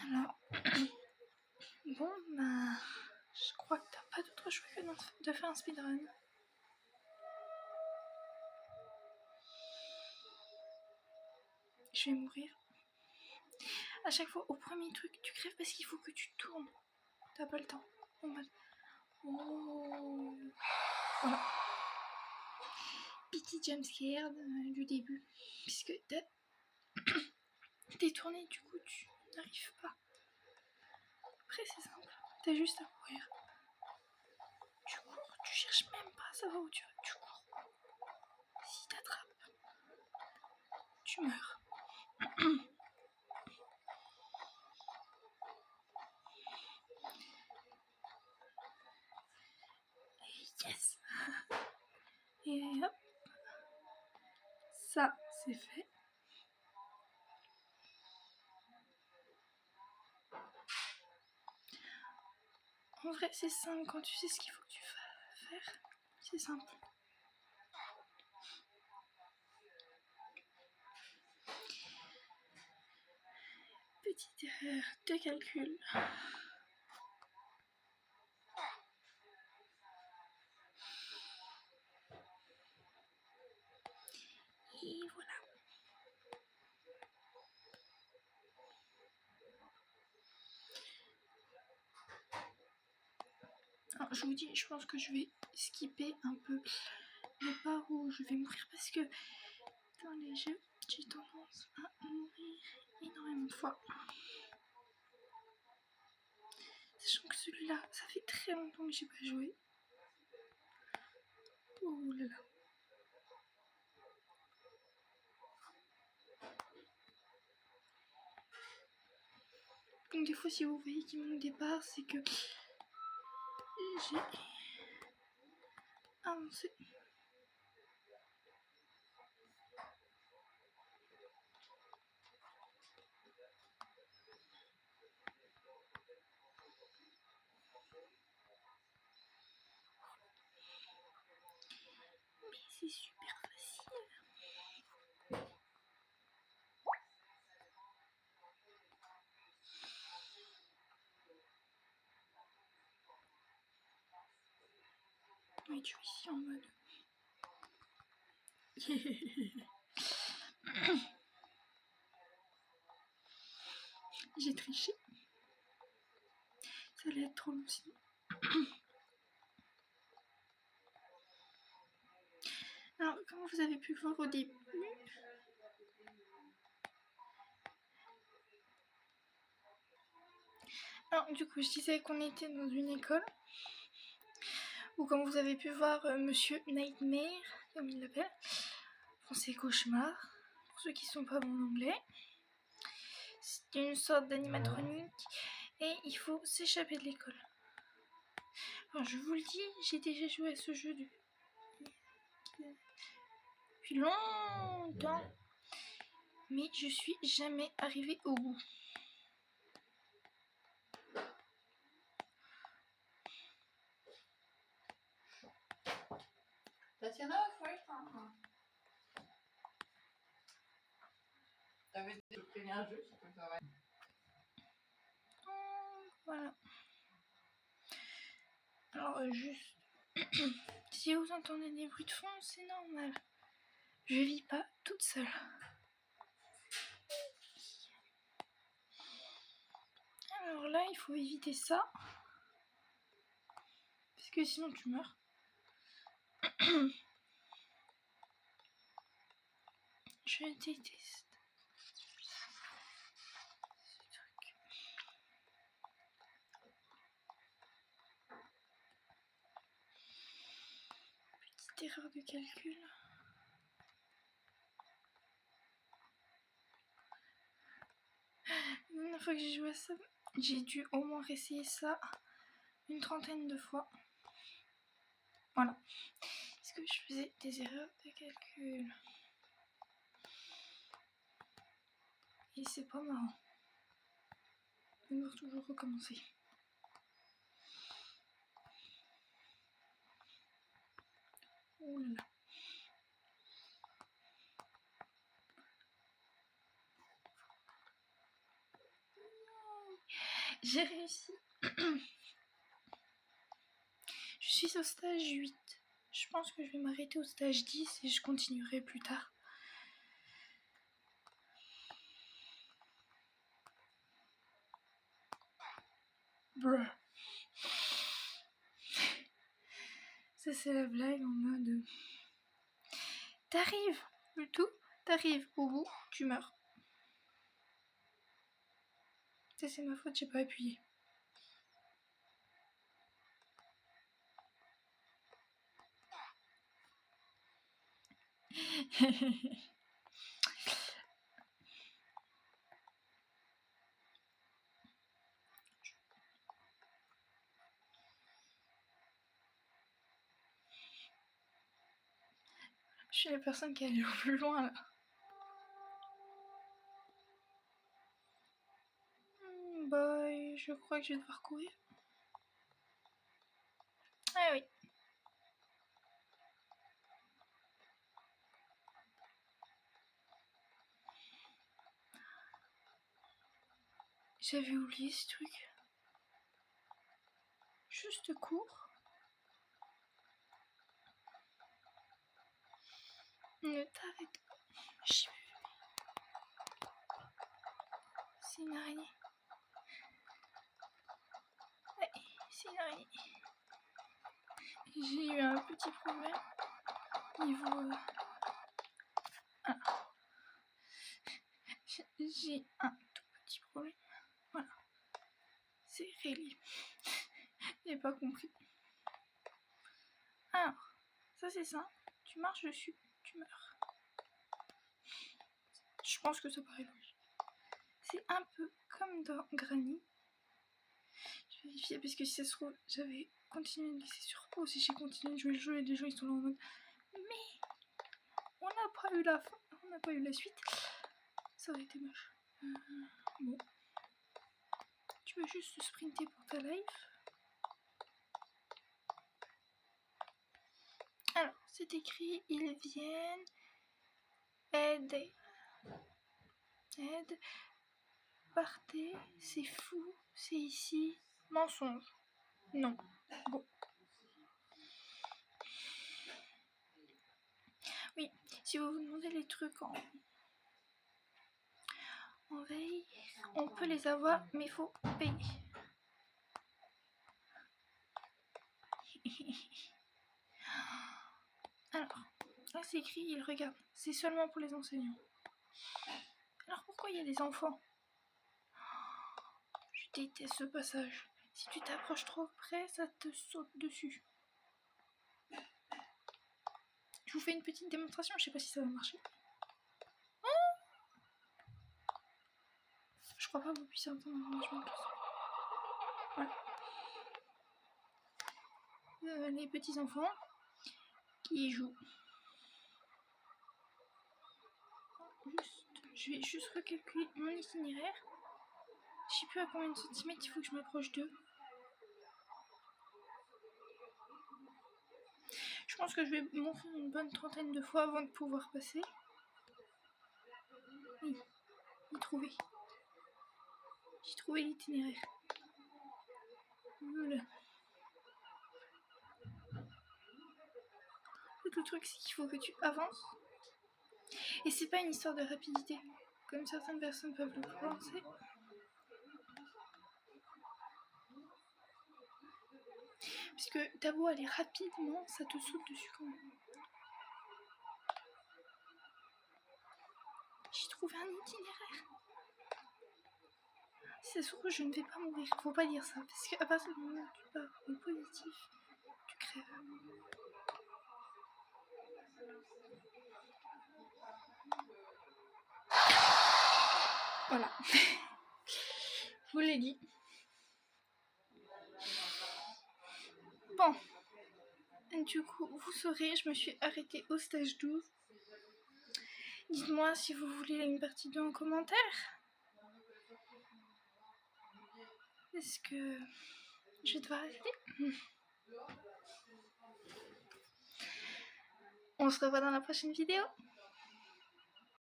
Alors, bon, bah, je crois que t'as pas d'autre choix que de faire un speedrun. Je vais mourir. À chaque fois, au premier truc, tu crèves parce qu'il faut que tu tournes. T'as pas le temps. En mode... Oh. Voilà. Petit jumpscare du début. Puisque t'es tourné, du coup, tu n'arrives pas. Après, c'est simple. T'as juste à courir. Tu cours, tu cherches même pas à savoir où tu vas. Tu cours. Si t'attrapes, tu meurs. Et yes. Et hop. Ça, c'est fait. En vrai, c'est simple quand tu sais ce qu'il faut que tu fasses faire. C'est simple. Petite erreur de calcul. Et voilà. Alors, je vous dis, je pense que je vais skipper un peu les parts où je vais mourir parce que dans les jeux, j'ai tendance à mourir énormément de fois. Sachant que celui-là, ça fait très longtemps que j'ai pas joué. Oh là là. Donc des fois, si vous voyez qu'il manque des parts, c'est que j'ai avancé. Mais c'est super facile. Oui, tu es ici en mode. J'ai triché. Ça allait être trop long sinon. Alors, comme vous avez pu voir au début, alors, du coup, je disais qu'on était dans une école où, comme vous avez pu voir, Monsieur Nightmare, comme il l'appelle, français cauchemar, pour ceux qui sont pas bons en anglais, c'est une sorte d'animatronique et il faut s'échapper de l'école. Alors, je vous le dis, j'ai déjà joué à ce jeu depuis longtemps, mais je suis jamais arrivée au bout. Tatiana, oui. T'avais pris un jeu, c'est comme ça, ouais. Voilà. Alors, juste, si vous entendez des bruits de fond, c'est normal. Je vis pas toute seule. Alors là, il faut éviter ça. Parce que sinon, tu meurs. Je déteste. Petite erreur de calcul. La dernière fois que j'ai joué à ça, J'ai dû au moins réessayer ça une 30aine de fois. Voilà. Est-ce que je faisais des erreurs de calcul? Et c'est pas marrant. On va toujours recommencer. Oh là là. J'ai réussi. Je suis au stage 8. Je pense que je vais m'arrêter au stage 10 et je continuerai plus tard. Bruh. Ça c'est la blague en mode... T'arrives, le tout, t'arrives au bout, tu meurs. Ça c'est ma faute, j'ai pas appuyé. Je suis la personne qui est allée au plus loin là. Bye, je crois que je vais devoir courir. Ah oui. J'avais oublié ce truc. Juste cours. Ne t'arrête pas. C'est une araignée. Ouais, c'est une araignée. J'ai eu un petit problème. Niveau... Ah. J'ai un tout petit problème. Voilà. C'est réglé. J'ai pas compris. Alors, ça c'est ça. Tu marches dessus, tu meurs. Je pense que ça paraît logique. C'est un peu comme dans Granny. Je vais vérifier parce que si ça se trouve, j'avais continué de laisser sur pause. Si j'ai continué de jouer le jeu et des gens ils sont là en mode mais on n'a pas eu la fin, on n'a pas eu la suite. Ça aurait été moche. Bon. Tu veux juste sprinter pour ta life. Alors, c'est écrit, ils viennent aider. Aide. Partez, c'est fou, c'est ici. Mensonge. Non. Bon. Oui, si vous vous demandez les trucs en veille, on peut les avoir, mais il faut payer. Alors, là c'est écrit, il regarde. C'est seulement pour les enseignants. Alors pourquoi il y a des enfants? Je déteste ce passage. Si tu t'approches trop près, ça te saute dessus. Je vous fais une petite démonstration, je sais pas si ça va marcher. Je crois pas que vous puissiez entendre l'information. Voilà. Les petits enfants qui jouent. Je vais juste recalculer mon itinéraire. Je sais plus à combien de centimètres il faut que je m'approche d'eux. Je pense que je vais m'offrir une bonne 30aine de fois avant de pouvoir passer. Oui, j'ai trouvé. J'ai trouvé l'itinéraire. Voilà. Le truc, c'est qu'il faut que tu avances. Et c'est pas une histoire de rapidité, comme certaines personnes peuvent le penser. Puisque t'as beau aller rapidement, ça te saute dessus quand même. J'ai trouvé un itinéraire. Si ça se trouve, je ne vais pas mourir. Faut pas dire ça, parce qu'à partir du moment où tu pars au positif, tu crèves. Voilà. Je vous l'ai dit. Bon, du coup, vous saurez, je me suis arrêtée au stage 12. Dites-moi si vous voulez une partie 2 en commentaire. Est-ce que je vais devoir arrêter? On se revoit dans la prochaine vidéo.